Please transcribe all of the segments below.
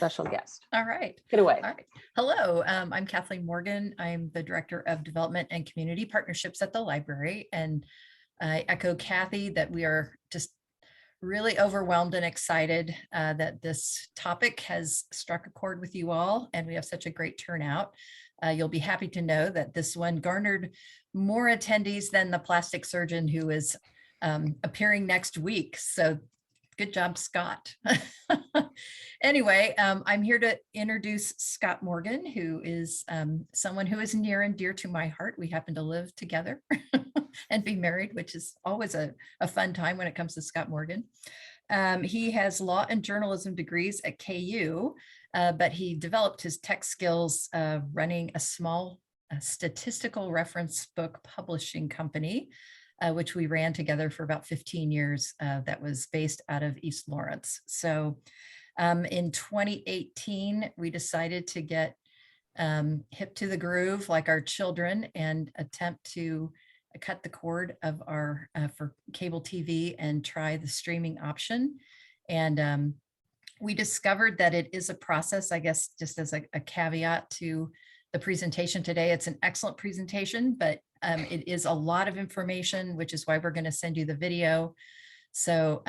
special guest. All right. Get away. All right. Hello, I'm Kathleen Morgan. I'm the Director of Development and Community Partnerships at the library. And I echo Kathy that we are just really overwhelmed and excited that this topic has struck a chord with you all, and we have such a great turnout. You'll be happy to know that this one garnered more attendees than the plastic surgeon who is appearing next week. So good job, Scott. Anyway, I'm here to introduce Scott Morgan, who is someone who is near and dear to my heart. We happen to live together and be married, which is always a fun time when it comes to Scott Morgan. He has law and journalism degrees at KU, but he developed his tech skills running a small statistical reference book publishing company, which we ran together for about 15 years, that was based out of East Lawrence. So in 2018, we decided to get hip to the groove like our children and attempt to cut the cord of our for cable TV and try the streaming option. And we discovered that it is a process, I guess, just as a caveat to the presentation today. It's an excellent presentation, but it is a lot of information, which is why we're going to send you the video. So,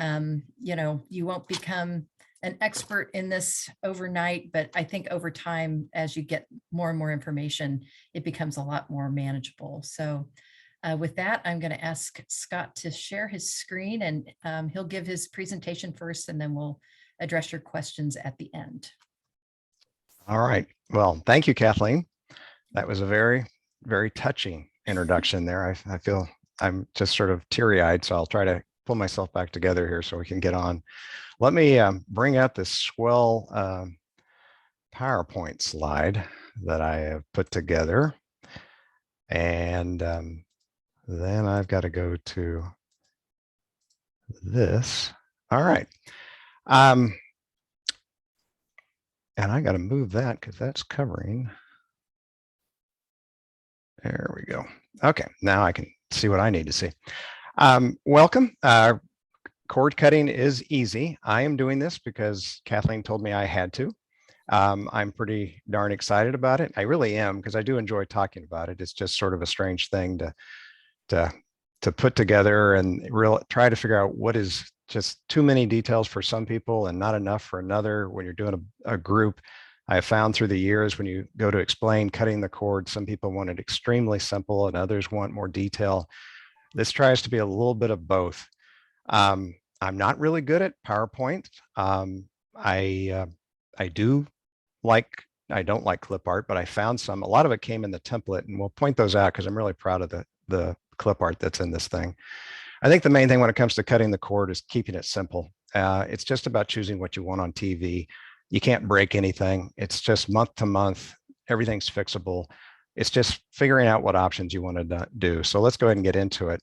you know, you won't become an expert in this overnight, but I think over time, as you get more and more information, it becomes a lot more manageable. So with that, I'm going to ask Scott to share his screen, and he'll give his presentation first, and then we'll address your questions at the end. All right. Well, thank you, Kathleen. That was a very, very touching introduction there. I feel I'm just sort of teary-eyed, so I'll try to pull myself back together here so we can get on. Let me bring up this swell PowerPoint slide that I have put together. And then I've got to go to this. All right. And I got to move that because that's covering. There we go. Okay, now I can see what I need to see. Welcome. Cord cutting is easy. I am doing this because Kathleen told me I had to. I'm pretty darn excited about it. I really am, because I do enjoy talking about it. It's just sort of a strange thing to put together and try to figure out what is just too many details for some people and not enough for another. When you're doing a group, I have found through the years, when you go to explain cutting the cord, some people want it extremely simple and others want more detail. This tries to be a little bit of both. I'm not really good at PowerPoint. I don't like clip art, but I found some. A lot of it came in the template, and we'll point those out because I'm really proud of the clip art that's in this thing. I think the main thing when it comes to cutting the cord is keeping it simple. It's just about choosing what you want on TV. You can't break anything. It's just month to month. Everything's fixable. It's just figuring out what options you want to do. So let's go ahead and get into it.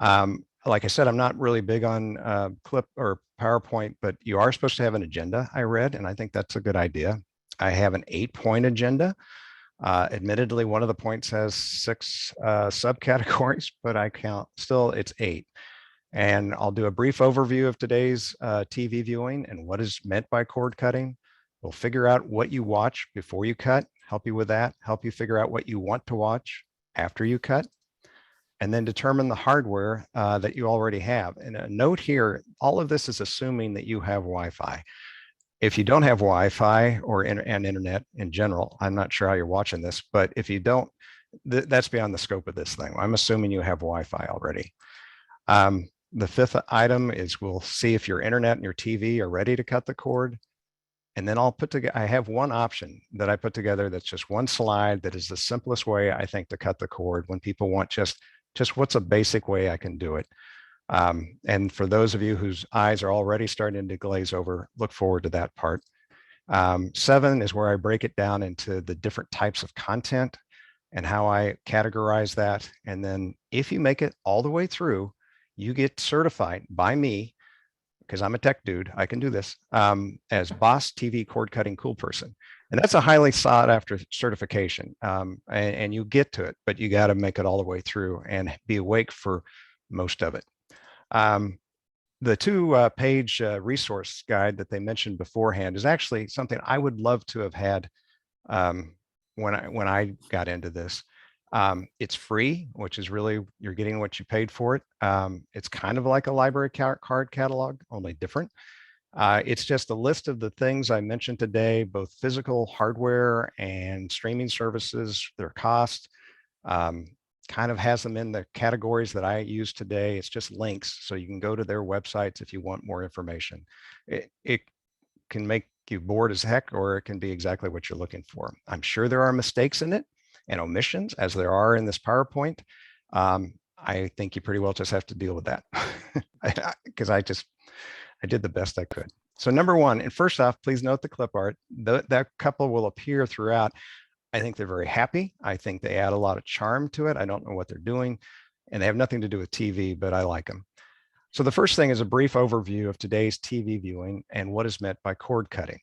Like I said, I'm not really big on clip or PowerPoint, but you are supposed to have an agenda, I read, and I think that's a good idea. I have an 8-point agenda. Admittedly, one of the points has 6 subcategories, but I count still it's 8. And I'll do a brief overview of today's TV viewing and what is meant by cord cutting. We'll figure out what you watch before you cut, help you with that, help you figure out what you want to watch after you cut, and then determine the hardware that you already have. And a note here, all of this is assuming that you have Wi-Fi. If you don't have Wi-Fi or and internet in general, I'm not sure how you're watching this, but if you don't, that's beyond the scope of this thing. I'm assuming you have Wi-Fi already. The 5th item is we'll see if your internet and your TV are ready to cut the cord. And then I'll put together, I have one option that I put together that's just one slide that is the simplest way, I think, to cut the cord when people want just what's a basic way I can do it. And for those of you whose eyes are already starting to glaze over, look forward to that part. 7 is where I break it down into the different types of content and how I categorize that. And then if you make it all the way through, you get certified by me, because I'm a tech dude, I can do this, as Boss TV Cord Cutting Cool Person. And that's a highly sought after certification. And you get to it, but you got to make it all the way through and be awake for most of it. The two page resource guide that they mentioned beforehand is actually something I would love to have had um, when I got into this. It's free, which is really, you're getting what you paid for it. It's kind of like a library card catalog, only different. It's just a list of the things I mentioned today, both physical hardware and streaming services, their cost. Um, Kind of has them in the categories that I use today. It's just links, so you can go to their websites if you want more information. It can make you bored as heck, or it can be exactly what you're looking for. I'm sure there are mistakes in it and omissions, as there are in this PowerPoint. I think you pretty well just have to deal with that because I did the best I could. So number one, and first off, please note the clip art. That couple will appear throughout. I think they're very happy. I think they add a lot of charm to it. I don't know what they're doing, and they have nothing to do with TV, but I like them. So the first thing is a brief overview of today's TV viewing and what is meant by cord cutting.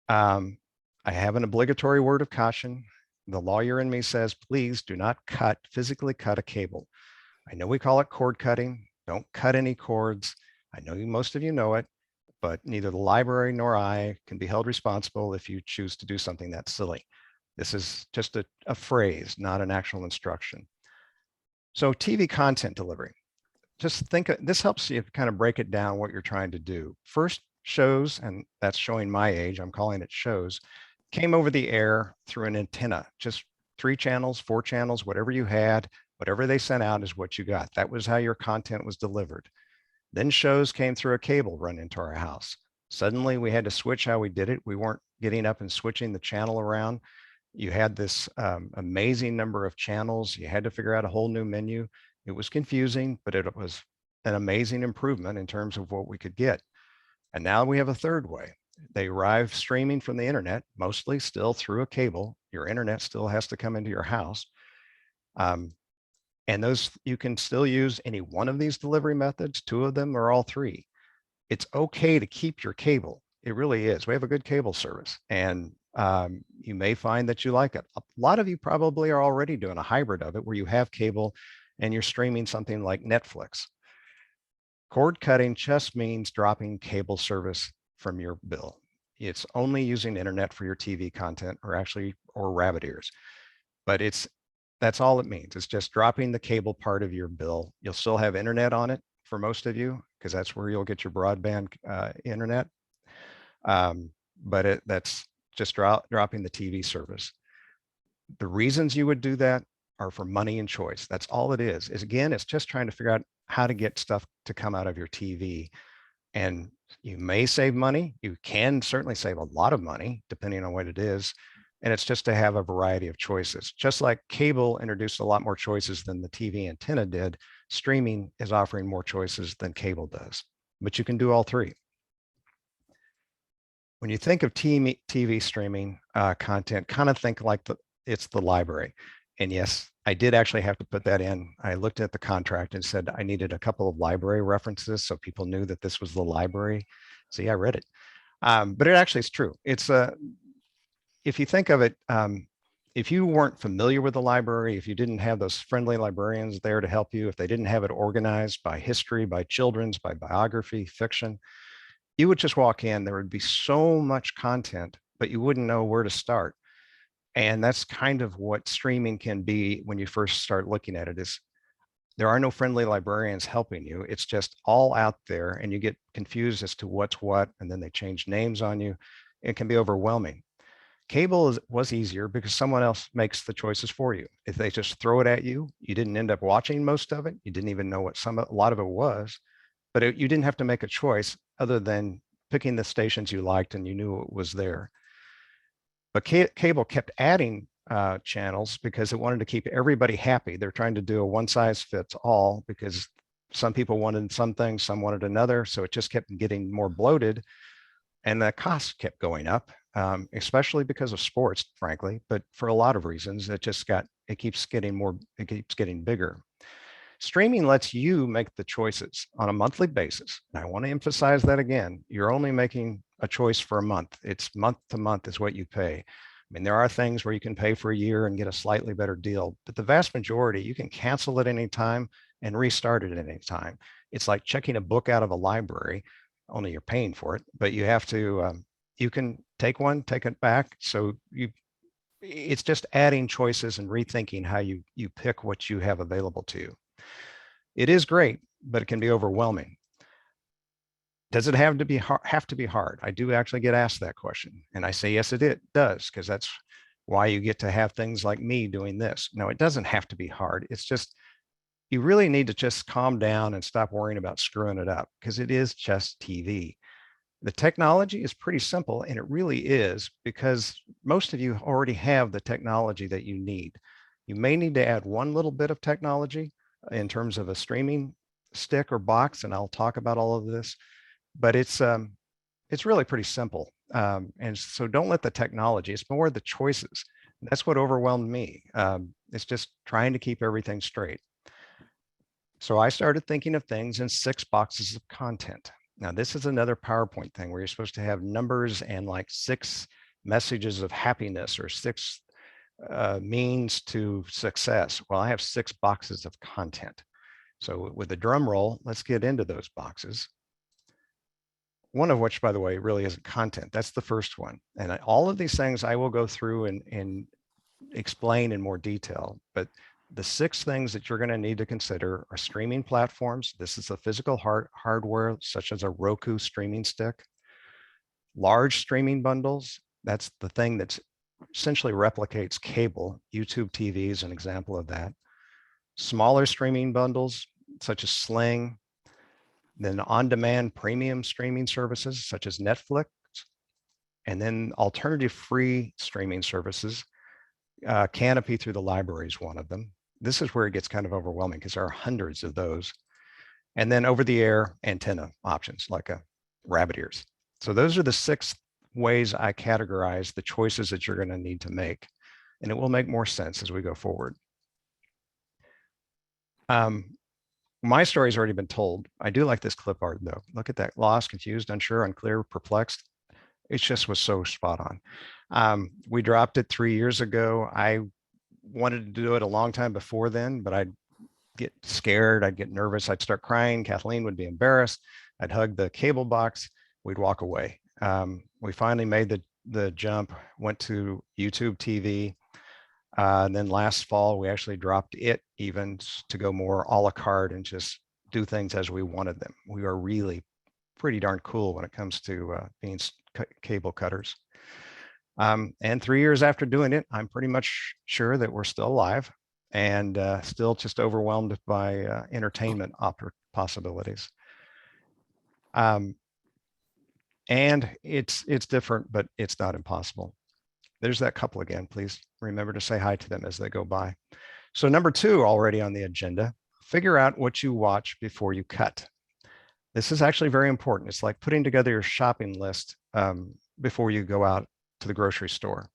I have an obligatory word of caution. The lawyer in me says, please do not physically cut a cable. I know we call it cord cutting. Don't cut any cords. I know most of you know it, but neither the library nor I can be held responsible if you choose to do something that's silly. This is just a phrase, not an actual instruction. So TV content delivery. Just think, this helps you kind of break it down what you're trying to do. First, shows, and that's showing my age, I'm calling it shows, came over the air through an antenna, just 3 channels, 4 channels, whatever you had, whatever they sent out is what you got. That was how your content was delivered. Then shows came through a cable run into our house. Suddenly we had to switch how we did it. We weren't getting up and switching the channel around. You had this amazing number of channels. You had to figure out a whole new menu. It was confusing, but it was an amazing improvement in terms of what we could get. And now we have a third way. They arrive streaming from the internet, mostly still through a cable. Your internet still has to come into your house. And those, you can still use any one of these delivery methods, 2 of them or all 3. It's okay to keep your cable. It really is. We have a good cable service, and you may find that you like it. A lot of you probably are already doing a hybrid of it where you have cable and you're streaming something like Netflix. Cord cutting just means dropping cable service from your bill. It's only using internet for your TV content, or rabbit ears, but that's all it means. It's just dropping the cable part of your bill. You'll still have internet on it for most of you, because that's where you'll get your broadband internet. But that's just dropping the TV service. The reasons you would do that are for money and choice. That's all it is. Again, it's just trying to figure out how to get stuff to come out of your TV. And you may save money. You can certainly save a lot of money, depending on what it is. And it's just to have a variety of choices. Just like cable introduced a lot more choices than the TV antenna did, streaming is offering more choices than cable does. But you can do all 3. When you think of TV streaming content, kind of think like it's the library. And yes, I did actually have to put that in. I looked at the contract and said I needed a couple of library references so people knew that this was the library. See, I read it. But it actually is true. It's if you think of it, if you weren't familiar with the library, if you didn't have those friendly librarians there to help you, if they didn't have it organized by history, by children's, by biography, fiction, you would just walk in, there would be so much content, but you wouldn't know where to start. And that's kind of what streaming can be when you first start looking at it. Is there are no friendly librarians helping you. It's just all out there, and you get confused as to what's what, and then they change names on you. It can be overwhelming. Cable was easier because someone else makes the choices for you. If they just throw it at you, you didn't end up watching most of it. You didn't even know what a lot of it was, but you didn't have to make a choice other than picking the stations you liked and you knew it was there. But cable kept adding channels because it wanted to keep everybody happy. They're trying to do a one size fits all because some people wanted some things, some wanted another. So it just kept getting more bloated, and the cost kept going up, especially because of sports, frankly. But for a lot of reasons, it keeps getting bigger. Streaming lets you make the choices on a monthly basis. And I want to emphasize that again. You're only making a choice for a month. It's month to month is what you pay. I mean, there are things where you can pay for a year and get a slightly better deal, but the vast majority, you can cancel at any time and restart it at any time. It's like checking a book out of a library, only you're paying for it, but you have to, you can take one, take it back. So it's just adding choices and rethinking how you pick what you have available to you. It is great, but it can be overwhelming. Does it have to be hard? I do actually get asked that question, and I say yes, it does, because that's why you get to have things like me doing this. No, it doesn't have to be hard. It's just you really need to just calm down and stop worrying about screwing it up, because it is just TV. The technology is pretty simple, and it really is, because most of you already have the technology that you need. You may need to add one little bit of technology in terms of a streaming stick or box, and I'll talk about all of this, but it's really pretty simple. And so don't let the technology, it's more the choices. That's what overwhelmed me. It's just trying to keep everything straight. So I started thinking of things in 6 boxes of content. Now, this is another PowerPoint thing where you're supposed to have numbers and like 6 messages of happiness or 6 means to success. Well, I have 6 boxes of content. So with the drum roll, let's get into those boxes. One of which, by the way, really isn't content. That's the first one. And all of these things I will go through and explain in more detail. But the 6 things that you're going to need to consider are streaming platforms. This is the physical hardware, such as a Roku streaming stick. Large streaming bundles. That's the thing that essentially replicates cable. YouTube TV is an example of that. Smaller streaming bundles, such as Sling. Then on-demand premium streaming services, such as Netflix. And then alternative free streaming services. Canopy through the library is one of them. This is where it gets kind of overwhelming because there are hundreds of those. And then over-the-air antenna options like a rabbit ears. So those are the 6 ways I categorize the choices that you're going to need to make. And it will make more sense as we go forward. My story's already been told. I do like this clip art though. Look at that. Lost, confused, unsure, unclear, perplexed. It just was so spot on. We dropped it 3 years ago. I wanted to do it a long time before then, but I'd get scared. I'd get nervous. I'd start crying. Kathleen would be embarrassed. I'd hug the cable box. We'd walk away. We finally made the jump, went to YouTube TV. And then last fall, we actually dropped it even to go more a la carte and just do things as we wanted them. We are really pretty darn cool when it comes to being cable cutters. And 3 years after doing it, I'm pretty much sure that we're still alive and still just overwhelmed by entertainment possibilities. And it's different, but it's not impossible. There's that couple again. Please remember to say hi to them as they go by. So number 2 already on the agenda, figure out what you watch before you cut. This is actually very important. It's like putting together your shopping list before you go out to the grocery store.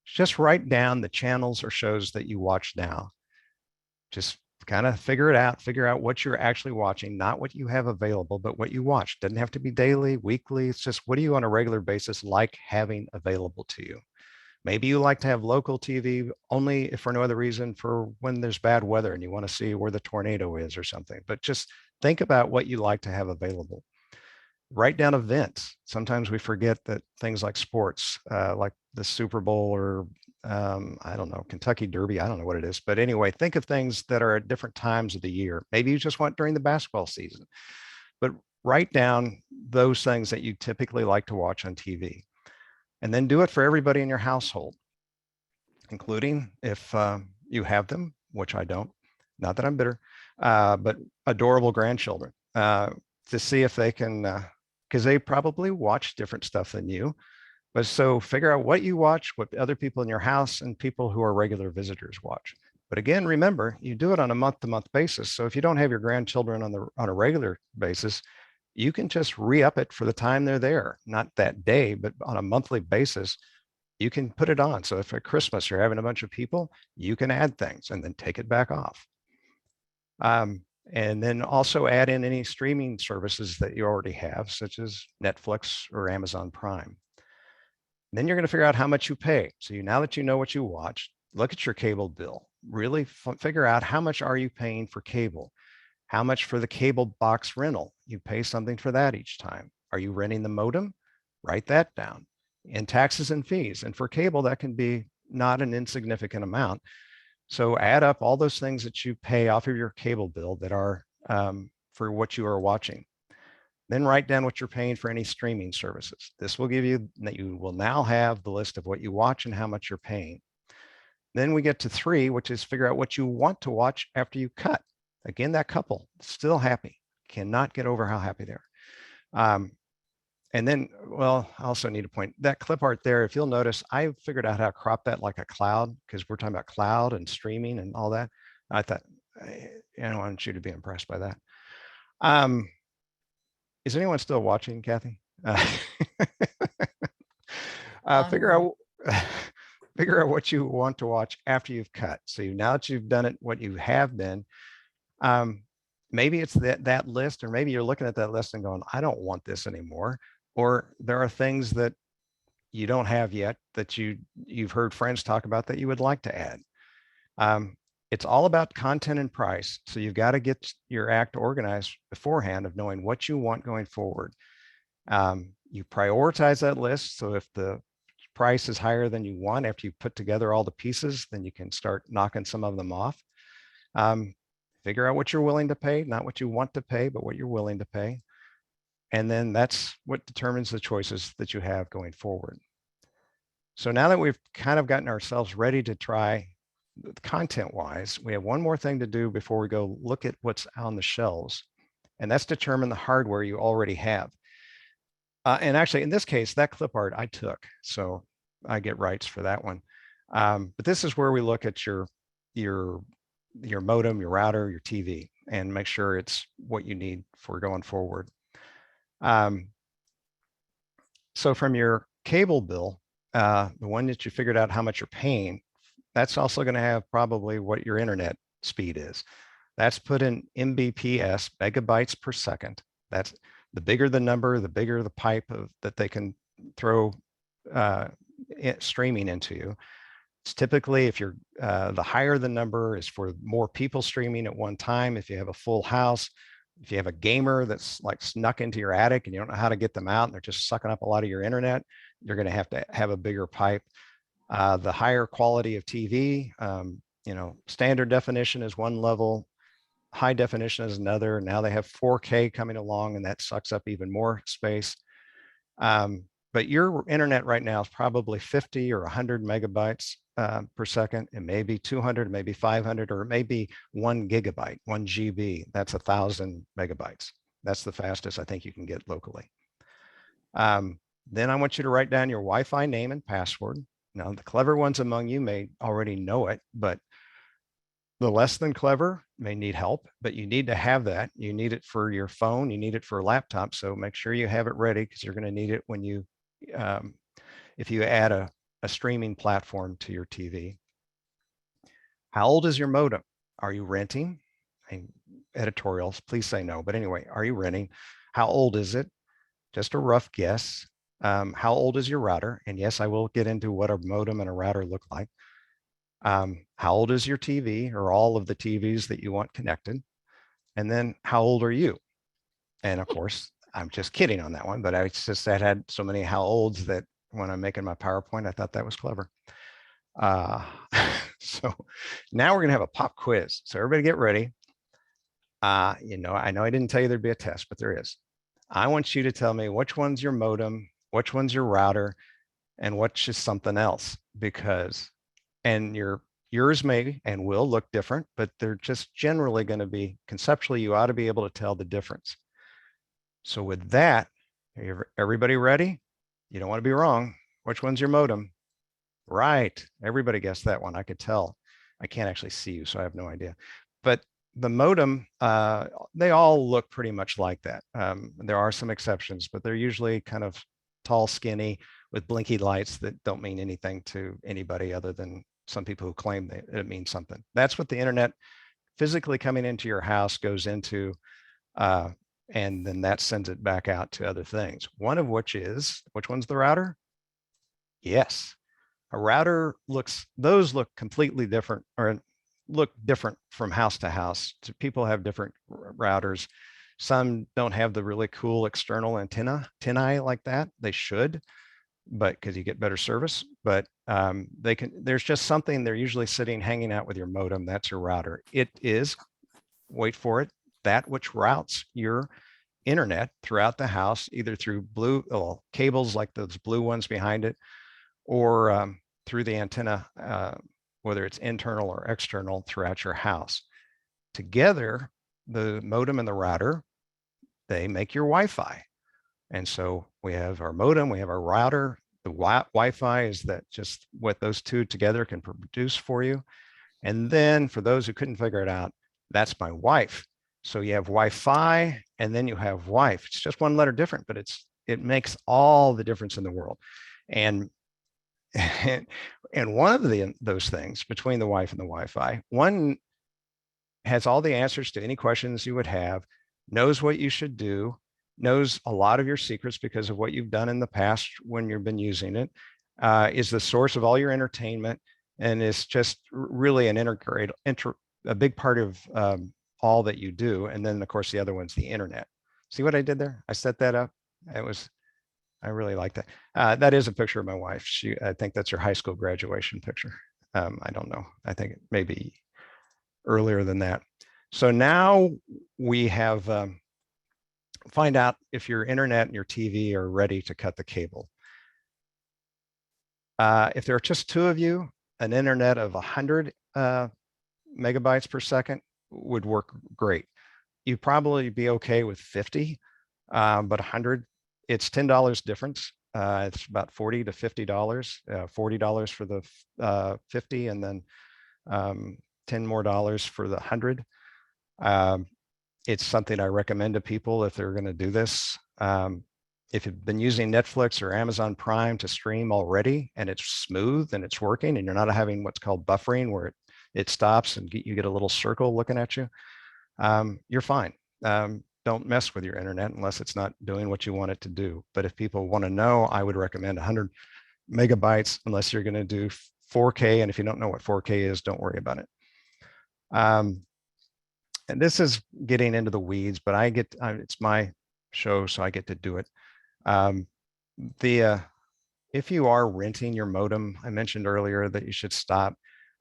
Just write down the channels or shows that you watch now. Just kind of figure out what you're actually watching, not what you have available, but what you watch. Doesn't have to be daily, weekly. It's just what do you on a regular basis like having available to you? Maybe you like to have local TV only if for no other reason for when there's bad weather and you want to see where the tornado is or something, but just think about what you like to have available. Write down events. Sometimes we forget that things like sports, like the Super Bowl or I don't know, Kentucky Derby, I don't know what it is. But anyway, think of things that are at different times of the year. Maybe you just want during the basketball season, but write down those things that you typically like to watch on TV. And then do it for everybody in your household, including if you have them, which I don't, not that I'm bitter, but adorable grandchildren to see if they can, because they probably watch different stuff than you. But so figure out what you watch, what other people in your house and people who are regular visitors watch. But again, remember, you do it on a month-to-month basis. So if you don't have your grandchildren on a regular basis, you can just re-up it for the time they're there, not that day, but on a monthly basis, you can put it on. So if at Christmas you're having a bunch of people, you can add things and then take it back off. And then also add in any streaming services that you already have, such as Netflix or Amazon Prime. Then you're going to figure out how much you pay. So now that you know what you watch, look at your cable bill. Really figure out how much are you paying for cable? How much for the cable box rental? You pay something for that each time. Are you renting the modem? Write that down. And taxes and fees. And for cable, that can be not an insignificant amount. So add up all those things that you pay off of your cable bill that are for what you are watching. Then write down what you're paying for any streaming services. This will give you that you will now have the list of what you watch and how much you're paying. Then we get to 3, which is figure out what you want to watch after you cut. Again, that couple still happy, cannot get over how happy they are. And then, well, I also need to point that clip art there. If you'll notice, I figured out how to crop that like a cloud, because we're talking about cloud and streaming and all that. I thought, I want you to be impressed by that. Is anyone still watching, Kathy? Figure out figure out what you want to watch after you've cut. So now that you've done it, what you have been, maybe it's that list, or maybe you're looking at that list and going, I don't want this anymore. Or there are things that you don't have yet that you've heard friends talk about that you would like to add. It's all about content and price. So you've got to get your act organized beforehand of knowing what you want going forward. You prioritize that list. So if the price is higher than you want after you put together all the pieces, then you can start knocking some of them off. Figure out what you're willing to pay, not what you want to pay, but what you're willing to pay. And then that's what determines the choices that you have going forward. So now that we've kind of gotten ourselves ready to try content-wise, we have one more thing to do before we go look at what's on the shelves, and that's determine the hardware you already have. And actually, in this case, that clip art I took, so I get rights for that one. But this is where we look at your modem, your router, your TV, and make sure it's what you need for going forward. So from your cable bill, the one that you figured out how much you're paying, that's also going to have probably what your internet speed is. That's put in Mbps, megabytes per second. That's the bigger the number, the bigger the pipe that they can throw streaming into you. It's typically, if you're the higher the number is for more people streaming at one time. If you have a full house, if you have a gamer that's like snuck into your attic and you don't know how to get them out and they're just sucking up a lot of your internet, you're going to have a bigger pipe. The higher quality of TV, standard definition is one level, high definition is another. Now they have 4K coming along, and that sucks up even more space. But your internet right now is probably 50 or 100 megabytes per second. It may be 200, maybe 500, or it may be 1 gigabyte, 1 GB. That's 1,000 megabytes. That's the fastest I think you can get locally. Then I want you to write down your Wi-Fi name and password. Now, the clever ones among you may already know it, but the less than clever may need help, but you need to have that. You need it for your phone. You need it for a laptop. So make sure you have it ready, because you're going to need it when you, if you add a streaming platform to your TV. How old is your modem? Are you renting? Editorials, please say no. But anyway, are you renting? How old is it? Just a rough guess. How old is your router? And yes, I will get into what a modem and a router look like. How old is your TV, or all of the TVs that you want connected? And then how old are you? And of course, I'm just kidding on that one, but I just had so many how olds that when I'm making my PowerPoint, I thought that was clever. So now we're going to have a pop quiz. So everybody get ready. I know I didn't tell you there'd be a test, but there is. I want you to tell me which one's your modem, which one's your router, and which is something else, because, and yours may and will look different, but they're just generally going to be, conceptually, you ought to be able to tell the difference. So with that, everybody ready? You don't want to be wrong. Which one's your modem? Right. Everybody guessed that one. I could tell. I can't actually see you, so I have no idea. But the modem, they all look pretty much like that. There are some exceptions, but they're usually kind of tall, skinny, with blinky lights that don't mean anything to anybody other than some people who claim that it means something. That's what the internet physically coming into your house goes into, and then that sends it back out to other things. One of which one's the router? Yes. A router those look completely different, or look different from house to house. So people have different routers. Some don't have the really cool external antennae like that. They should, but because you get better service. But they can. There's just something. They're usually sitting, hanging out with your modem. That's your router. It is, wait for it, that which routes your internet throughout the house, either through blue cables like those blue ones behind it, or through the antenna, whether it's internal or external throughout your house. Together, the modem and the router, they make your Wi-Fi. And so we have our modem, we have our router. The Wi-Fi is that just what those two together can produce for you. And then for those who couldn't figure it out, that's my wife. So you have Wi-Fi and then you have wife. It's just one letter different, but it makes all the difference in the world. And and one of those things between the wife and the Wi-Fi, one has all the answers to any questions you would have, knows what you should do, knows a lot of your secrets because of what you've done in the past when you've been using it, is the source of all your entertainment, and is just really a big part of all that you do. And then, of course, the other one's the internet. See what I did there? I set that up. I really like that. That is a picture of my wife. I think that's her high school graduation picture. I don't know. I think it may be earlier than that. So now we have find out if your internet and your TV are ready to cut the cable. If there are just two of you, an internet of 100 megabytes per second would work great. You'd probably be okay with 50, but 100, it's $10 difference. It's about $40 to $50, $40 for the 50, and then 10 more dollars for the 100. It's something I recommend to people if they're going to do this. If you've been using Netflix or Amazon Prime to stream already and it's smooth and it's working and you're not having what's called buffering where it stops and you get a little circle looking at you, you're fine. Don't mess with your internet unless it's not doing what you want it to do. But if people want to know, I would recommend 100 megabytes unless you're going to do 4K. And if you don't know what 4K is, don't worry about it. And this is getting into the weeds, but it's my show, so I get to do it. If you are renting your modem, I mentioned earlier that you should stop.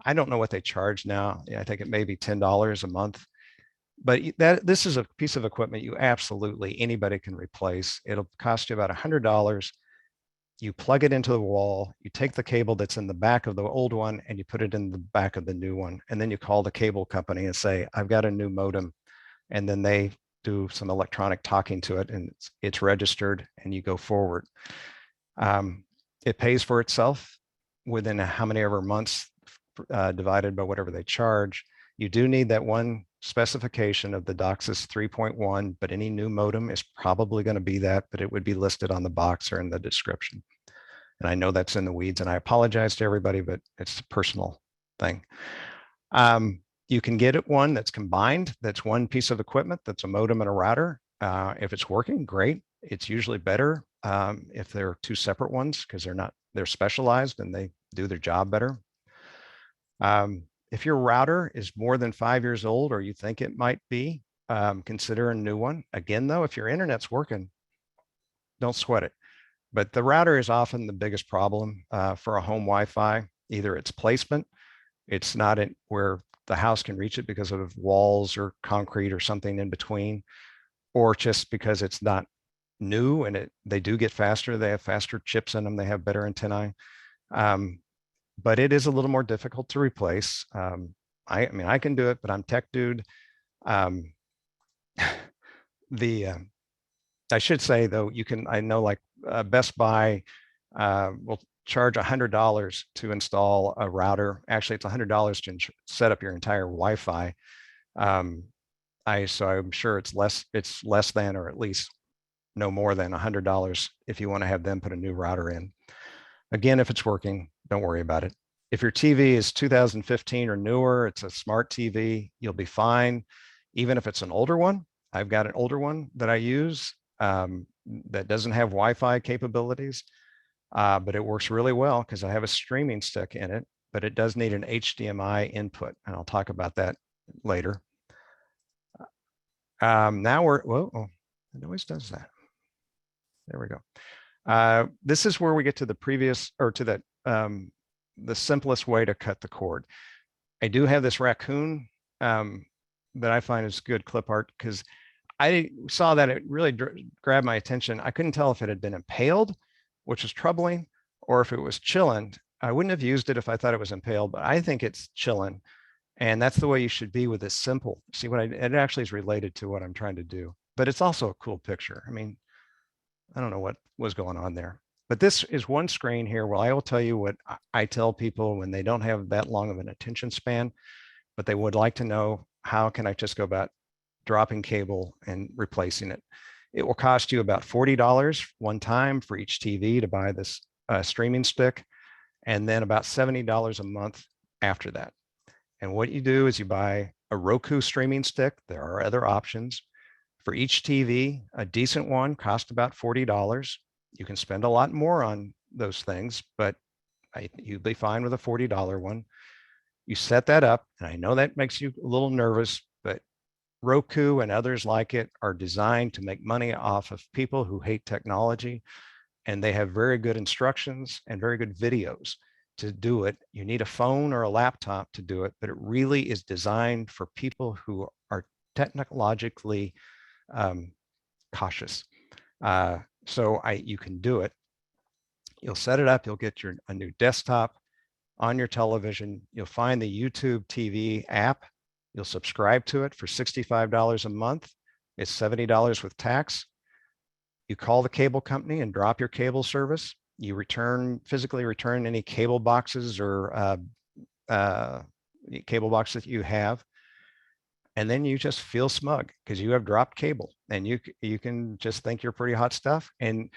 I don't know what they charge now. I think it may be $10 a month, but this is a piece of equipment you absolutely anybody can replace. It'll cost you about $100. You plug it into the wall, you take the cable that's in the back of the old one and you put it in the back of the new one. And then you call the cable company and say, I've got a new modem. And then they do some electronic talking to it and it's registered and you go forward. It pays for itself within how many ever months divided by whatever they charge. You do need that one specification of the DOCSIS 3.1, but any new modem is probably going to be that, but it would be listed on the box or in the description. And I know that's in the weeds and I apologize to everybody, but it's a personal thing. You can get it one that's combined. That's one piece of equipment. That's a modem and a router. If it's working, great. It's usually better if they're two separate ones because they're specialized and they do their job better. If your router is more than 5 years old or you think it might be, consider a new one. Again, though, if your internet's working, don't sweat it. But the router is often the biggest problem for a home Wi-Fi. Either its placement, it's not where the house can reach it because of walls or concrete or something in between, or just because it's not new and they do get faster. They have faster chips in them. They have better antennae. But it is a little more difficult to replace. I mean, I can do it, but I'm tech dude. I should say though, I know like Best Buy will charge $100 to install a router. Actually, it's $100 to set up your entire Wi-Fi. So I'm sure it's less than, or at least no more than $100 if you want to have them put a new router in. Again, if it's working, don't worry about it. If your TV is 2015 or newer, it's a smart TV, you'll be fine. Even if it's an older one, I've got an older one that I use that doesn't have Wi-Fi capabilities, but it works really well because I have a streaming stick in it but it does need an HDMI input, and I'll talk about that later. Now whoa, oh, it always does that. There we go. This is where we get to the previous, or to that, the simplest way to cut the cord. I do have this raccoon that I find is good clip art, because I saw that it really grabbed my attention. I couldn't tell if it had been impaled, which is troubling, or if it was chilling. I wouldn't have used it if I thought it was impaled, but I think it's chilling. And that's the way you should be with this simple. See what it actually is related to what I'm trying to do, but it's also a cool picture. I mean, I don't know what was going on there, but this is one screen here where I will tell you what I tell people when they don't have that long of an attention span, but they would like to know, how can I just go about dropping cable and replacing it? It will cost you about $40 one time for each TV to buy this streaming stick, and then about $70 a month after that. And what you do is you buy a Roku streaming stick. There are other options. For each TV, a decent one costs about $40. You can spend a lot more on those things, but you'd be fine with a $40 one. You set that up, and I know that makes you a little nervous, but Roku and others like it are designed to make money off of people who hate technology, and they have very good instructions and very good videos to do it. You need a phone or a laptop to do it, but it really is designed for people who are technologically cautious. So you can do it. You'll set it up. You'll get a new desktop on your television. You'll find the YouTube TV app. You'll subscribe to it for $65 a month. It's $70 with tax. You call the cable company and drop your cable service. You physically return any cable boxes or cable box that you have. And then you just feel smug because you have dropped cable, and you can just think you're pretty hot stuff. And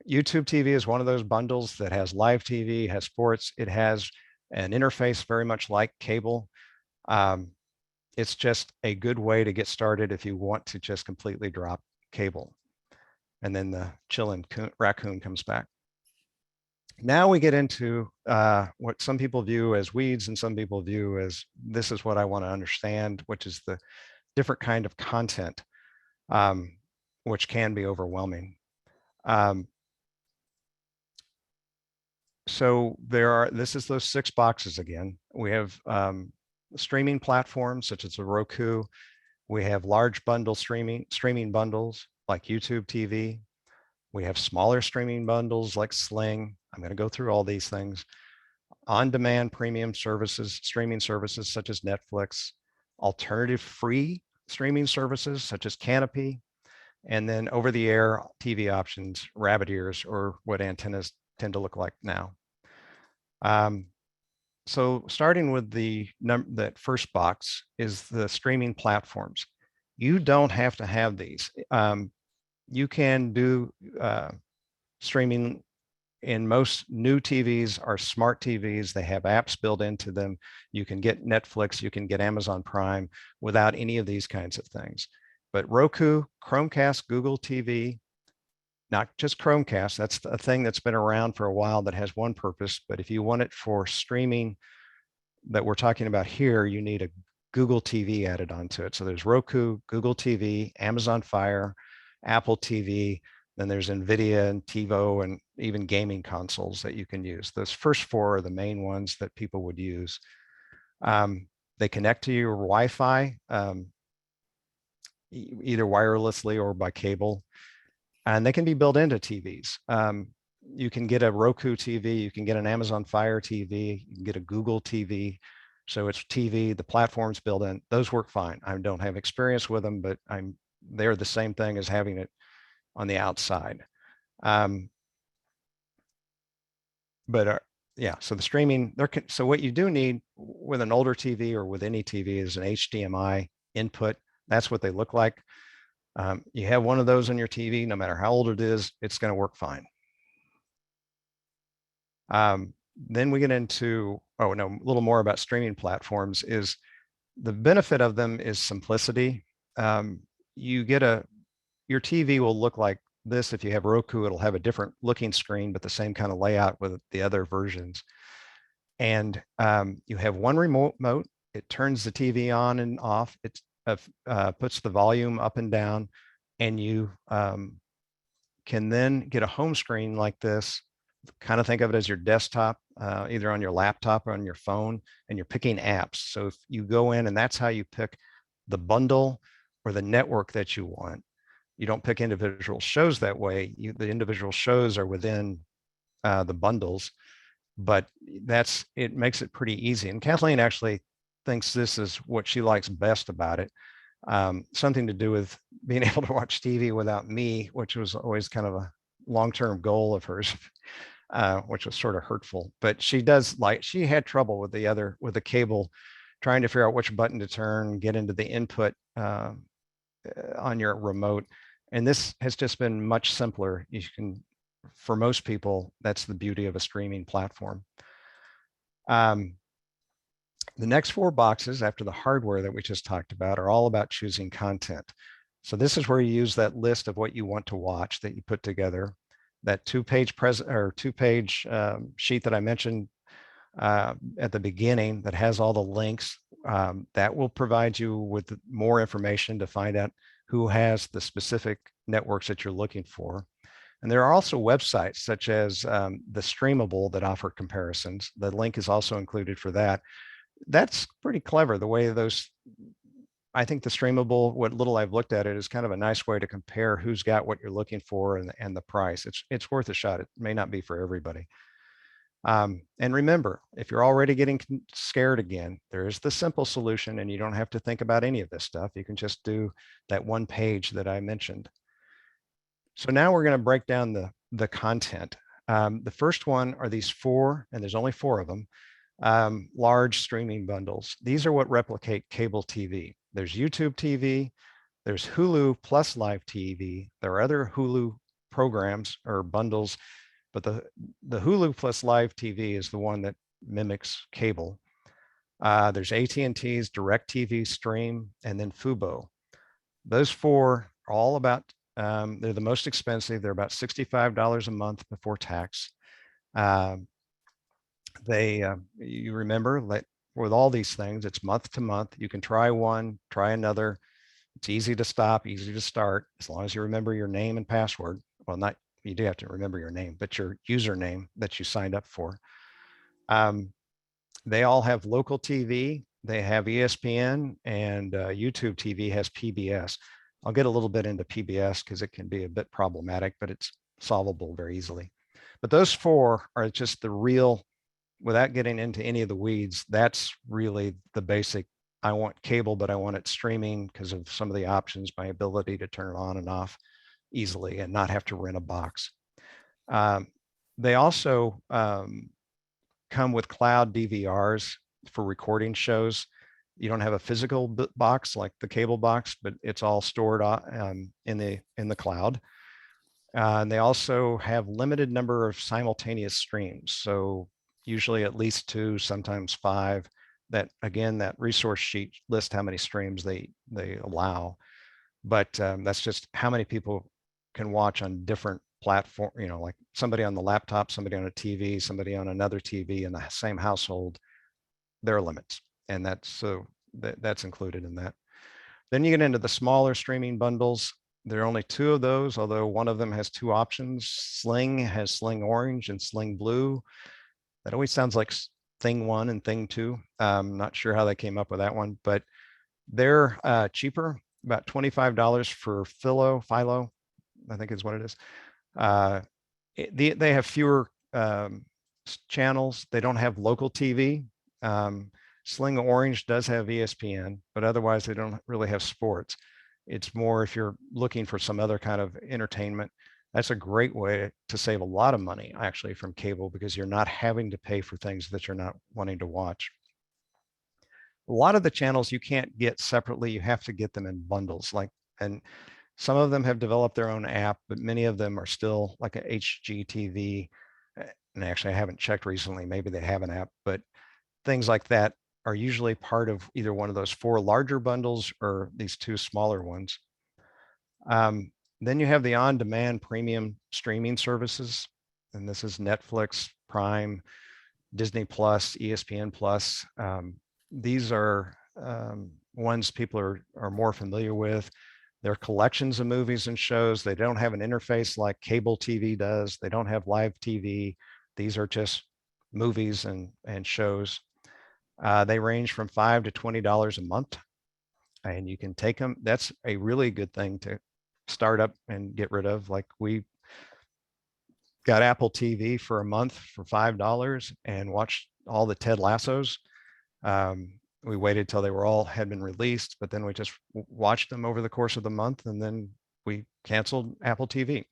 YouTube TV is one of those bundles that has live TV, has sports. It has an interface very much like cable. It's just a good way to get started if you want to just completely drop cable. And then the chillin' raccoon comes back. Now we get into what some people view as weeds and some people view as, this is what I want to understand, which is the different kind of content, which can be overwhelming. So this is those 6 boxes again. We have streaming platforms such as a Roku. We have large bundle streaming bundles like YouTube TV. We have smaller streaming bundles like Sling. I'm going to go through all these things. On-demand premium services, streaming services such as Netflix, alternative free streaming services such as Canopy, and then over-the-air TV options, rabbit ears, or what antennas tend to look like now. So starting with that first box is the streaming platforms. You don't have to have these. You can do streaming in most new TVs are smart TVs. They have apps built into them. You can get Netflix, you can get Amazon Prime without any of these kinds of things. But Roku, Chromecast, Google TV, not just Chromecast, that's a thing that's been around for a while that has one purpose. But if you want it for streaming that we're talking about here, you need a Google TV added onto it. So there's Roku, Google TV, Amazon Fire, Apple TV, then there's NVIDIA and TiVo, and even gaming consoles that you can use. Those first 4 are the main ones that people would use. They connect to your Wi-Fi, either wirelessly or by cable, and they can be built into TVs. You can get a Roku TV, you can get an Amazon Fire TV, you can get a Google TV. So it's TV, the platform's built in. Those work fine. I don't have experience with them, but they're the same thing as having it on the outside. Yeah, so the streaming, so what you do need with an older TV or with any TV is an HDMI input. That's what they look like. You have one of those on your TV, no matter how old it is, it's going to work fine. Then we get into, a little more about streaming platforms. Is the benefit of them is simplicity. Your TV will look like this. If you have Roku, it'll have a different looking screen, but the same kind of layout with the other versions. And you have one remote. It turns the TV on and off. It puts the volume up and down, and you can then get a home screen like this. Kind of think of it as your desktop, either on your laptop or on your phone, and you're picking apps. So if you go in, and that's how you pick the bundle or the network that you want. You don't pick individual shows that way. The individual shows are within the bundles, but it makes it pretty easy. And Kathleen actually thinks this is what she likes best about it. Something to do with being able to watch TV without me, which was always kind of a long-term goal of hers, which was sort of hurtful. But she had trouble with the cable, trying to figure out which button to turn, get into the input on your remote. And this has just been much simpler. For most people, that's the beauty of a streaming platform. The next 4 boxes after the hardware that we just talked about are all about choosing content. So this is where you use that list of what you want to watch that you put together. That two-page sheet that I mentioned at the beginning that has all the links, that will provide you with more information to find out who has the specific networks that you're looking for. And there are also websites such as the Streamable that offer comparisons. The link is also included for that. That's pretty clever, the way I think the Streamable, what little I've looked at it, is kind of a nice way to compare who's got what you're looking for and the price. It's worth a shot. It may not be for everybody. And remember, if you're already getting scared again, there is the simple solution, and you don't have to think about any of this stuff. You can just do that one page that I mentioned. So now we're going to break down the content. The first one are these 4, and there's only 4 of them, large streaming bundles. These are what replicate cable TV. There's YouTube TV, there's Hulu plus live TV. There are other Hulu programs or bundles, but the Hulu plus live TV is the one that mimics cable. There's AT&T's DirecTV Stream, and then Fubo. Those 4 are all about, they're the most expensive. They're about $65 a month before tax. You remember that with all these things, it's month to month. You can try one, try another. It's easy to stop, easy to start, as long as you remember your name and password. Well, you do have to remember your name, but your username that you signed up for. They all have local TV. They have ESPN, and YouTube TV has PBS. I'll get a little bit into PBS because it can be a bit problematic, but it's solvable very easily. But those 4 are just the real, without getting into any of the weeds, that's really the basic. I want cable, but I want it streaming because of some of the options, my ability to turn it on and off easily and not have to rent a box. They also come with cloud DVRs for recording shows. You don't have a physical box like the cable box, but it's all stored in the cloud. And they also have limited number of simultaneous streams. So usually at least 2, sometimes 5. That, again, that resource sheet lists how many streams they allow. But that's just how many people can watch on different platform, like somebody on the laptop, somebody on a TV, somebody on another TV in the same household. There are limits, and that's included in that. Then you get into the smaller streaming bundles. There are only 2 of those, although one of them has 2 options. Sling has Sling Orange and Sling Blue. That always sounds like Thing 1 and Thing 2. I'm not sure how they came up with that one, but they're cheaper, about $25 for Philo, I think is what it is. They have fewer channels. They don't have local TV. Sling Orange does have ESPN, but otherwise they don't really have sports. It's more if you're looking for some other kind of entertainment. That's a great way to save a lot of money, actually, from cable, because you're not having to pay for things that you're not wanting to watch. A lot of the channels you can't get separately. You have to get them in bundles. And some of them have developed their own app, but many of them are still like a HGTV. And actually, I haven't checked recently. Maybe they have an app, but things like that are usually part of either one of those 4 larger bundles or these 2 smaller ones. Then you have the on-demand premium streaming services, and this is Netflix, Prime, Disney Plus, ESPN Plus. These are ones people are more familiar with. They're collections of movies and shows. They don't have an interface like cable TV does. They don't have live TV. These are just movies and shows. They range from $5 to $20 a month, and you can take them. That's a really good thing to start up and get rid of. Like we got Apple TV for a month for $5 and watched all the Ted Lassos. We waited till they were all had been released, but then we just watched them over the course of the month, and then we canceled Apple TV.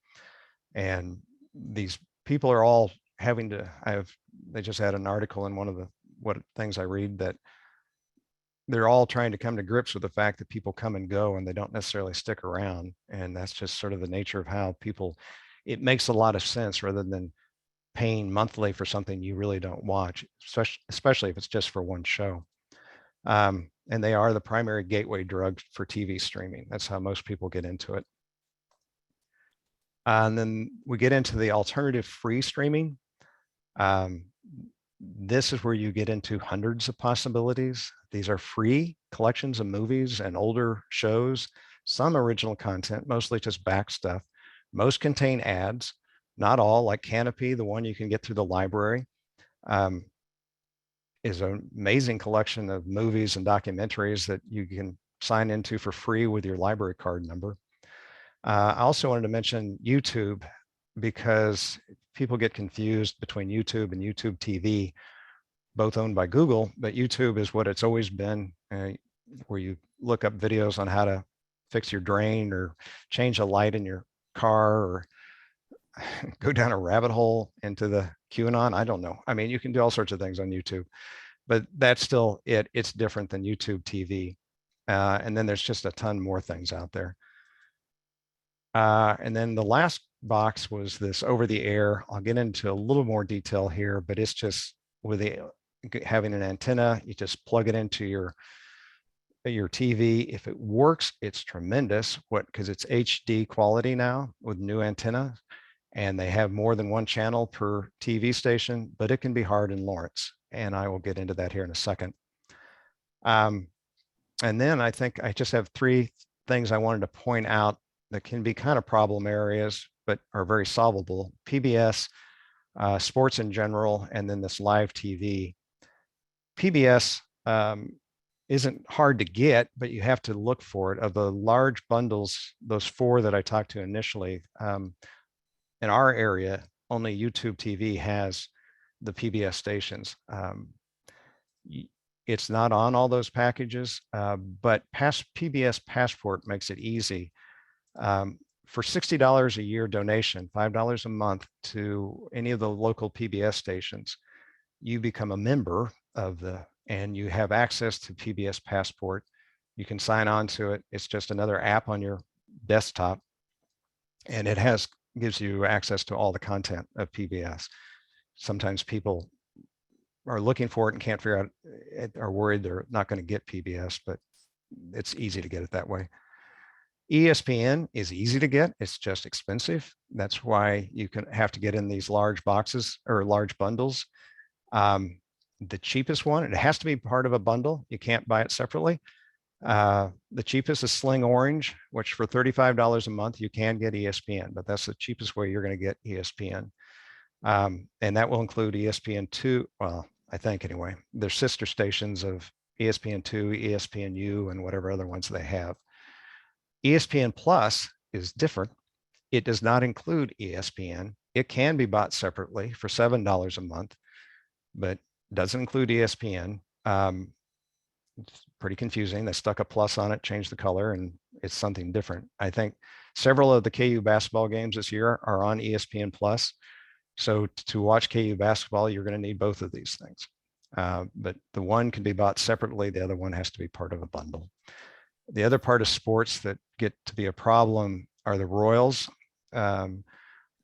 And these people are all having to. They just had an article in one of the things I read that they're all trying to come to grips with the fact that people come and go and they don't necessarily stick around. And that's just sort of the nature of how people. It makes a lot of sense rather than paying monthly for something you really don't watch, especially if it's just for one show. And they are the primary gateway drug for TV streaming. That's how most people get into it. And then we get into the alternative free streaming. This is where you get into hundreds of possibilities. These are free collections of movies and older shows, some original content, mostly just back stuff. Most contain ads, not all, like Canopy, the one you can get through the library, is an amazing collection of movies and documentaries that you can sign into for free with your library card number. I also wanted to mention YouTube, because people get confused between YouTube and YouTube TV, both owned by Google, but YouTube is what it's always been, where you look up videos on how to fix your drain or change a light in your car or go down a rabbit hole into the QAnon. I don't know. I mean, you can do all sorts of things on YouTube, but that's still it. It's different than YouTube TV. And then there's just a ton more things out there. And then the last box was this over the air. I'll get into a little more detail here, but it's just with having an antenna, you just plug it into your TV. If it works, it's tremendous. Because it's HD quality now with new antenna, and they have more than one channel per TV station, but it can be hard in Lawrence. And I will get into that here in a second. And then I think I just have three things I wanted to point out that can be kind of problem areas, but are very solvable. PBS, sports in general, and then this live TV. PBS isn't hard to get, but you have to look for it. Of the large bundles, those four that I talked to initially, in our area, only YouTube TV has the PBS stations. It's not on all those packages, but PBS Passport makes it easy. For $60 a year donation, $5 a month to any of the local PBS stations, you become a member of and you have access to PBS Passport. You can sign on to it. It's just another app on your desktop, and it gives you access to all the content of PBS. Sometimes people are looking for it and can't figure out, are worried they're not going to get PBS, but it's easy to get it that way. ESPN is easy to get. It's just expensive. That's why you have to get in these large boxes or large bundles. The cheapest one, it has to be part of a bundle. You can't buy it separately. The cheapest is Sling Orange, which for $35 a month, you can get ESPN, but that's the cheapest way you're going to get ESPN. And that will include ESPN2. Well, I think anyway, they're sister stations of ESPN2, ESPNU, and whatever other ones they have. ESPN Plus is different. It does not include ESPN. It can be bought separately for $7 a month, but doesn't include ESPN. It's pretty confusing. They stuck a plus on it, changed the color, and it's something different. I think several of the KU basketball games this year are on ESPN Plus. So to watch KU basketball, you're going to need both of these things. But the one can be bought separately. The other one has to be part of a bundle. The other part of sports that get to be a problem are the Royals. The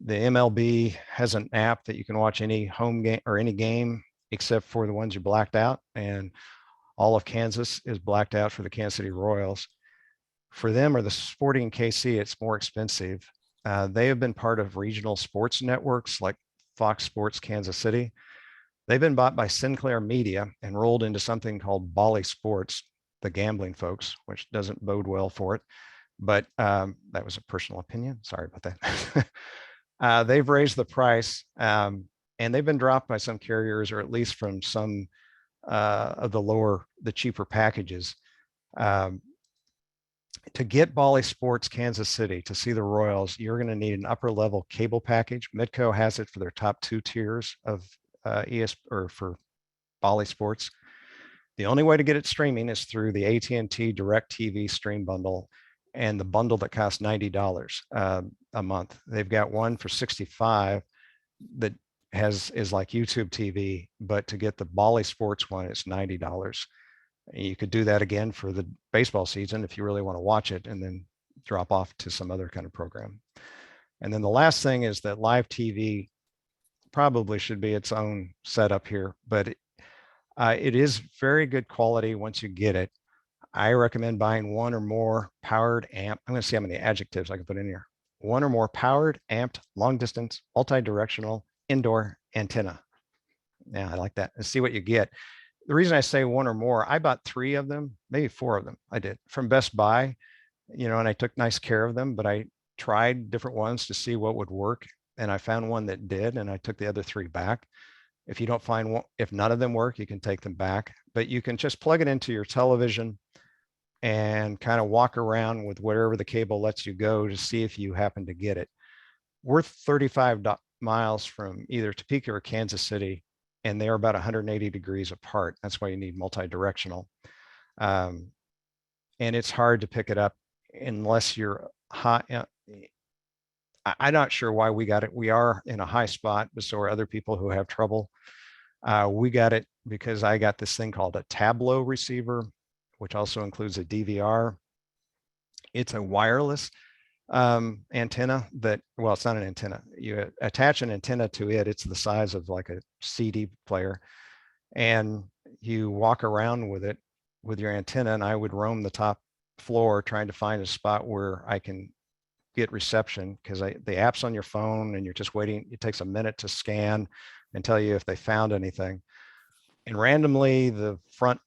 MLB has an app that you can watch any home game or any game except for the ones you blacked out, and all of Kansas is blacked out for the Kansas City Royals. For them or the Sporting KC, it's more expensive. They have been part of regional sports networks like Fox Sports Kansas City. They've been bought by Sinclair Media and rolled into something called Bally SPORTS, the gambling folks, which doesn't bode well for it. But that was a personal opinion. Sorry about that. They've raised the price, and they've been dropped by some carriers, or at least from some of the cheaper packages. To get Bally Sports Kansas City to see the Royals, you're going to need an upper level cable package. Midco has it for their top 2 tiers of or for Bally Sports. The only way to get it streaming is through the AT&T Direct TV stream bundle, and the bundle that costs $90 a month. They've got one for $65 that is like YouTube TV, but to get the Bally Sports one, it's $90. You could do that again for the baseball season if you really want to watch it, and then drop off to some other kind of program. And then the last thing is that live TV probably should be its own setup here, but it is very good quality once you get it. I recommend buying one or more powered amp. I'm going to see how many adjectives I can put in here. One or more powered, amped, long distance, multi-directional, indoor antenna. Yeah, I like that. Let's see what you get. The reason I say one or more, I bought 3 of them, maybe 4 of them. I did from Best Buy, and I took nice care of them, but I tried different ones to see what would work. And I found one that did, and I took the other 3 back. If you don't find one, if none of them work, you can take them back, but you can just plug it into your television and kind of walk around with wherever the cable lets you go to see if you happen to get it. We're 35 miles from either Topeka or Kansas City, and they're about 180 degrees apart. That's why you need multi-directional. And it's hard to pick it up unless you're high. I'm not sure why we got it. We are in a high spot, but so are other people who have trouble. We got it because I got this thing called a Tableau receiver, which also includes a DVR. It's a wireless antenna that, well, it's not an antenna. You attach an antenna to it. It's the size of like a CD player, and you walk around with it with your antenna. And I would roam the top floor trying to find a spot where I can get reception, because the app's on your phone and you're just waiting. It takes a minute to scan and tell you if they found anything. And randomly, the front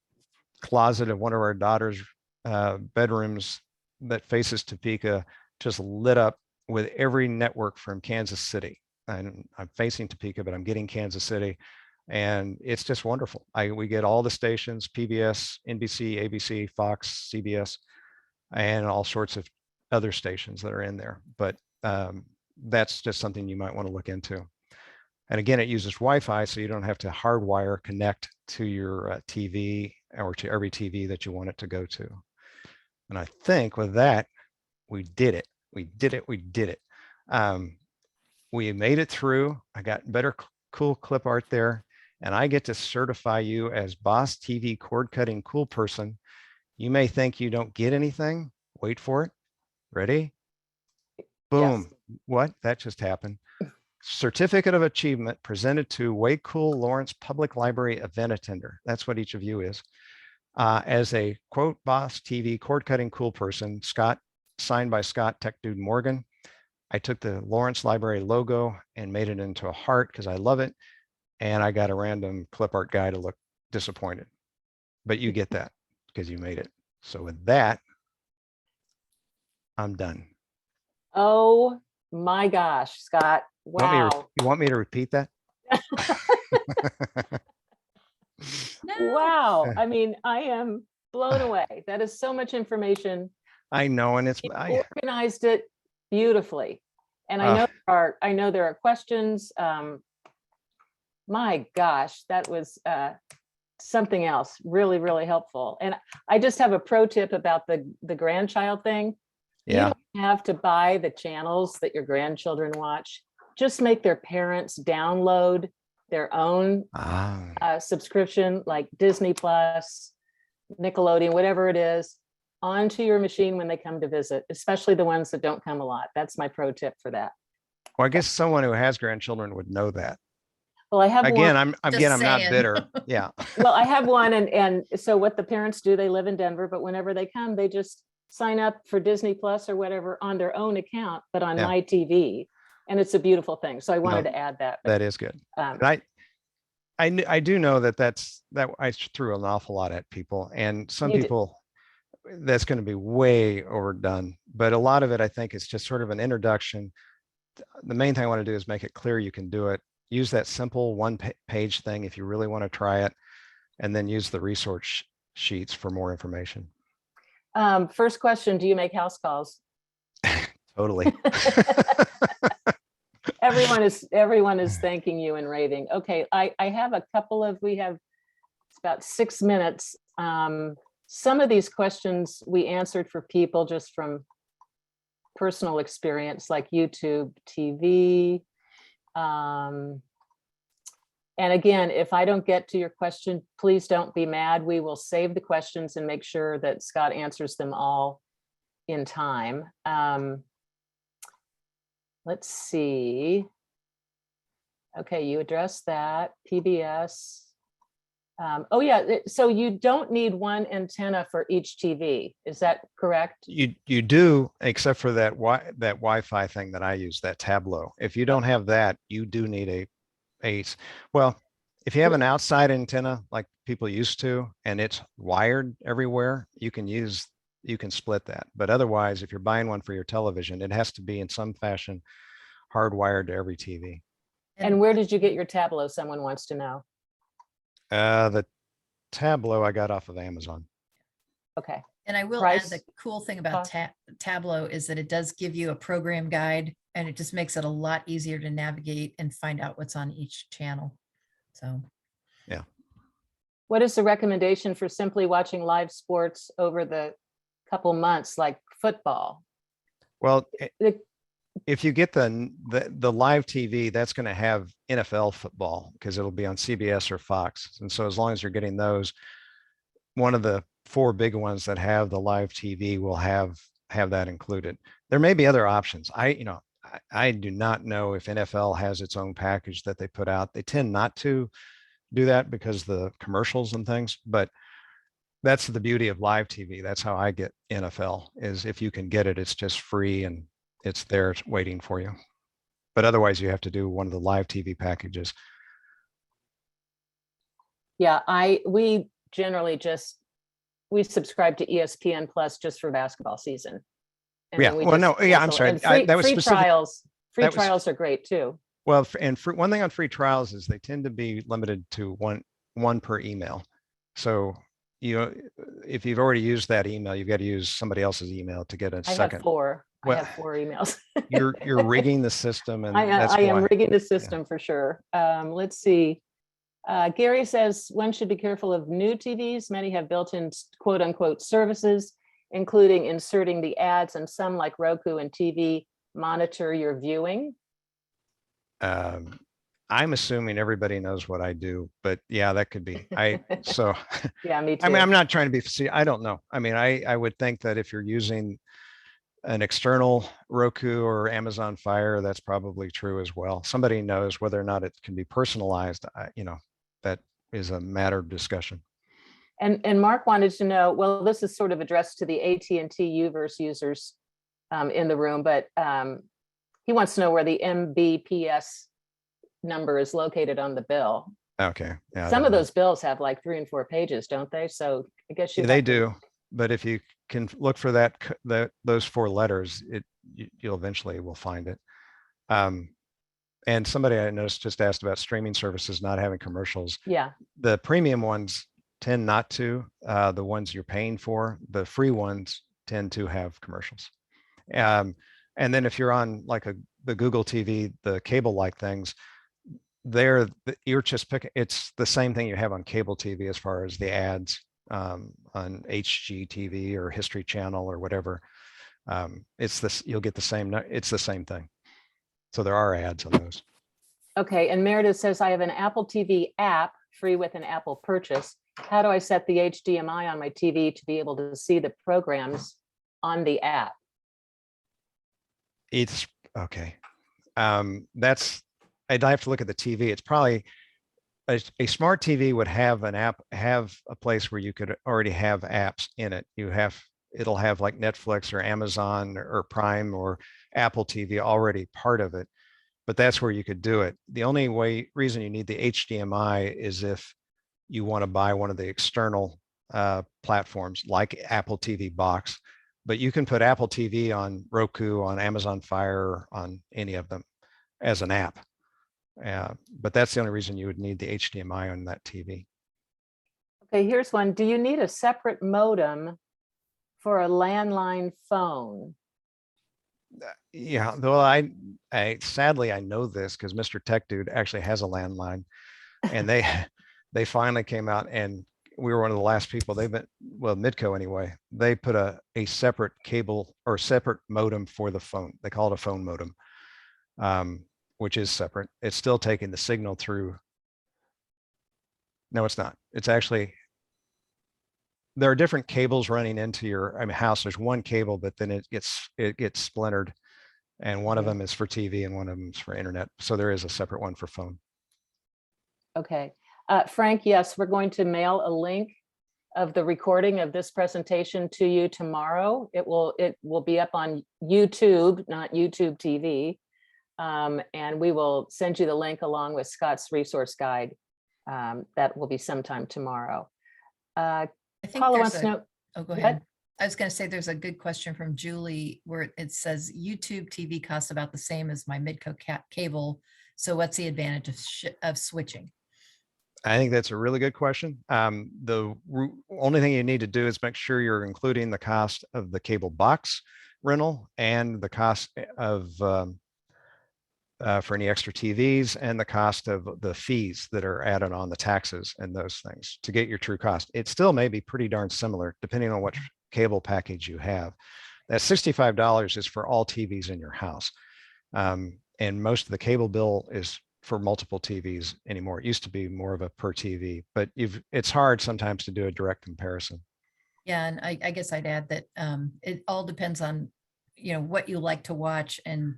closet of one of our daughter's bedrooms that faces Topeka just lit up with every network from Kansas City. And I'm facing Topeka, but I'm getting Kansas City, and it's just wonderful. We get all the stations: PBS, NBC, ABC, Fox, CBS, and all sorts of other stations that are in there. But that's just something you might want to look into. And again, it uses Wi-Fi, so you don't have to hardwire connect to your TV or to every TV that you want it to go to. And I think with that, we did it. We did it. We did it. We made it through. I got better, cool clip art there. And I get to certify you as Boss TV cord cutting cool person. You may think you don't get anything. Wait for it. Ready? Boom. Yes. What? That just happened. Certificate of Achievement presented to Way Cool Lawrence Public Library event attender. That's what each of you is. As a quote, Boss TV cord cutting cool person, Scott, signed by Scott Tech Dude Morgan. I took the Lawrence Library logo and made it into a heart because I love it. And I got a random clip art guy to look disappointed. But you get that because you made it. So with that, I'm done. Oh my gosh, Scott. Wow. You want me to repeat that? No. Wow. I mean, I am blown away. That is so much information. I know, and I organized it beautifully. And I know there are questions. My gosh, that was something else really, really helpful. And I just have a pro tip about the grandchild thing. Yeah. You don't have to buy the channels that your grandchildren watch. Just make their parents download their own subscription, like Disney Plus, Nickelodeon, whatever it is, onto your machine when they come to visit, especially the ones that don't come a lot. That's my pro tip for that. Well, I guess someone who has grandchildren would know that. Well, I have again, one. I'm not bitter. Yeah. Well, I have one, and so what the parents do, they live in Denver, but whenever they come, they just sign up for Disney Plus or whatever on their own account, but on my TV, and it's a beautiful thing. So I wanted to add that. That is good. I do know that I threw an awful lot at people, and some You did. people, that's going to be way overdone. But a lot of it, I think, is just sort of an introduction. The main thing I want to do is make it clear you can do it. Use that simple one-page thing if you really want to try it, and then use the resource sheets for more information. First question, do you make house calls? Totally. Everyone is thanking you and raving. Okay, I have a couple of, it's about 6 minutes. Some of these questions we answered for people just from personal experience, like YouTube TV. And again, if I don't get to your question, please don't be mad. We will save the questions and make sure that Scott answers them all in time. Let's see. Okay, you addressed that. PBS. Oh yeah, so you don't need one antenna for each TV. Is that correct? You do, except for that Wi-Fi thing that I use, that Tableau. If you don't have that, you do need well, if you have an outside antenna like people used to, and it's wired everywhere, you can split that. But otherwise, if you're buying one for your television, it has to be in some fashion hardwired to every TV. And where did you get your Tableau? Someone wants to know. The Tableau I got off of Amazon. Okay. And I will add, the cool thing about Tableau is that it does give you a program guide, and it just makes it a lot easier to navigate and find out what's on each channel. So, yeah. What is the recommendation for simply watching live sports over the couple months, like football? Well, if you get the live TV, that's going to have NFL football because it'll be on CBS or Fox. And so as long as you're getting those, one of the 4 big ones that have the live TV will have that included. There may be other options. I do not know if NFL has its own package that they put out. They tend not to do that because the commercials and things, but that's the beauty of live TV. That's how I get NFL, is if you can get it, it's just free and it's there waiting for you. But otherwise you have to do one of the live TV packages. Yeah, we generally we subscribe to ESPN Plus just for basketball season. And yeah, well, no, yeah, I'm sorry. That was free specific. Free trials are great too. Well, and one thing on free trials is they tend to be limited to one per email. So if you've already used that email, you've got to use somebody else's email to get a second. I have 4. Well, I have 4 emails. you're rigging the system, and I am rigging the system for sure. Let's see. Gary says one should be careful of new TVs. Many have built-in quote unquote services, including inserting the ads, and some like Roku and TV monitor your viewing. I'm assuming everybody knows what I do, but yeah, that could be. Yeah, me too. I mean, I'm not trying to be, I don't know. I mean, I would think that if you're using an external Roku or Amazon Fire, that's probably true as well. Somebody knows whether or not it can be personalized. That is a matter of discussion. And Mark wanted to know, well, this is sort of addressed to the AT&T Uverse users in the room, but he wants to know where the MBPS number is located on the bill. Okay. Yeah. Some of those bills have like 3 and 4 pages, don't they? So I guess they do. But if you can look for those 4 letters, you'll eventually will find it. And somebody I noticed just asked about streaming services not having commercials. Yeah. The premium ones tend not to. The ones you're paying for, the free ones tend to have commercials. And then if you're on like the Google TV, the cable-like things, you're just picking. It's the same thing you have on cable TV as far as the ads on HGTV or History Channel or whatever. You'll get the same. It's the same thing. So there are ads on those. Okay, and Meredith says, I have an Apple TV app free with an Apple purchase. How do I set the HDMI on my TV to be able to see the programs on the app? It's okay. I'd have to look at the TV. It's probably a smart TV would have an app, have a place where you could already have apps in it. It'll have like Netflix or Amazon or Prime or Apple TV already part of it. but that's where you could do it. The only reason you need the HDMI is if you want to buy one of the external platforms like Apple TV box, but you can put Apple TV on Roku, on Amazon Fire, on any of them as an app. But that's the only reason you would need the HDMI on that TV. Okay, here's one. Do you need a separate modem for a landline phone? Yeah, though I sadly I know this because Mr. Tech Dude actually has a landline, and they finally came out, and we were one of the last people. They've been, well, Midco anyway, they put a separate cable or separate modem for the phone. They call it a phone modem, which is separate. It's still taking the signal through. No, it's not. It's actually, there are different cables running into your house. There's one cable, but then it gets splintered, and one of them is for TV and one of them is for internet. So there is a separate one for phone. Okay. Frank, yes, we're going to mail a link of the recording of this presentation to you tomorrow. It will be up on YouTube, not YouTube TV. And we will send you the link along with Scott's resource guide. That will be sometime tomorrow. I think Paula there's wants to know. oh, go ahead. I was going to say there's a good question from Julie where it says YouTube TV costs about the same as my Midco cable. So what's the advantage of switching? I think that's a really good question. The only thing you need to do is make sure you're including the cost of the cable box rental and the cost of for any extra TVs and the cost of the fees that are added on, the taxes and those things to get your true cost. It still may be pretty darn similar depending on what cable package you have. That $65 is for all TVs in your house. And most of the cable bill is for multiple TVs anymore. It used to be more of a per TV, but it's hard sometimes to do a direct comparison. Yeah, and I guess I'd add that it all depends on, what you like to watch, and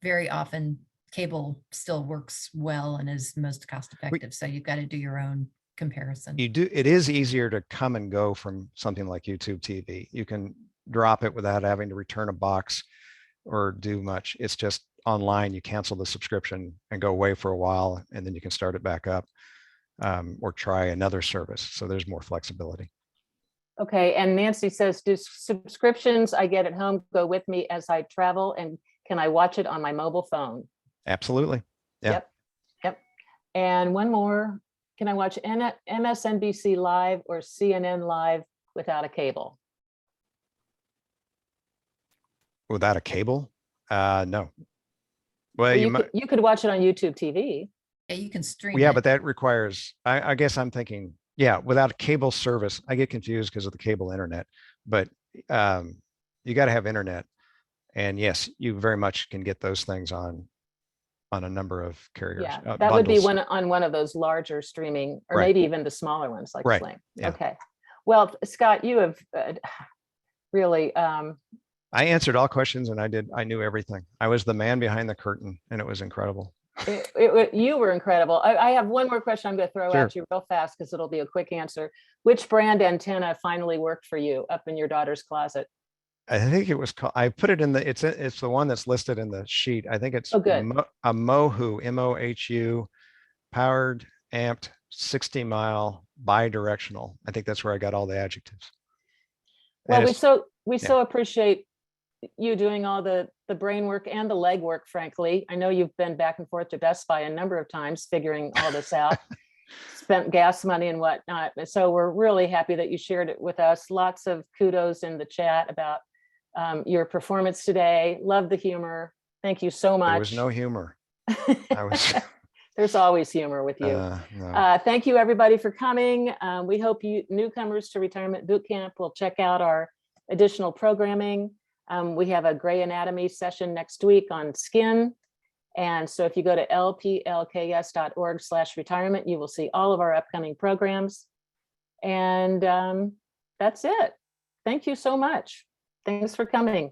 very often cable still works well and is most cost effective. So you've got to do your own comparison. You do. It is easier to come and go from something like YouTube TV. You can drop it without having to return a box or do much. It's just online. You cancel the subscription and go away for a while, and then you can start it back up or try another service. So there's more flexibility. Okay, and Nancy says, do subscriptions I get at home go with me as I travel, and can I watch it on my mobile phone? Absolutely. Yeah. Yep. And one more, can I watch MSNBC Live or CNN Live without a cable? Without a cable? No. Well, you could watch it on YouTube TV. Yeah, you can stream. Yeah, it. but that requires, I guess I'm thinking, yeah, without a cable service, I get confused because of the cable internet, but you got to have internet. And yes, you very much can get those things on a number of carriers. Yeah, that bundles. would be on one of those larger streaming, or maybe even the smaller ones like Sling. Yeah. Okay. Well, Scott, you have really. I answered all questions, and I knew everything. I was the man behind the curtain, and it was incredible. You were incredible. I have one more question I'm going to throw at you real fast because it'll be a quick answer. Which brand antenna finally worked for you up in your daughter's closet? I think it was called, I put it in the, it's the one that's listed in the sheet. I think it's a Mohu, M-O-H-U, powered, amped, 60-mile, bi-directional. I think that's where I got all the adjectives. Well, we so appreciate you doing all the brain work and the leg work, frankly. I know you've been back and forth to Best Buy a number of times figuring all this out, spent gas money and whatnot. So we're really happy that you shared it with us. Lots of kudos in the chat about your performance today. Love the humor. Thank you so much. There was no humor. There's always humor with you. No. Thank you everybody for coming. We hope you newcomers to Retirement Bootcamp will check out our additional programming. We have a gray anatomy session next week on skin. And so if you go to lplks.org/retirement, you will see all of our upcoming programs. And that's it. Thank you so much. Thanks for coming.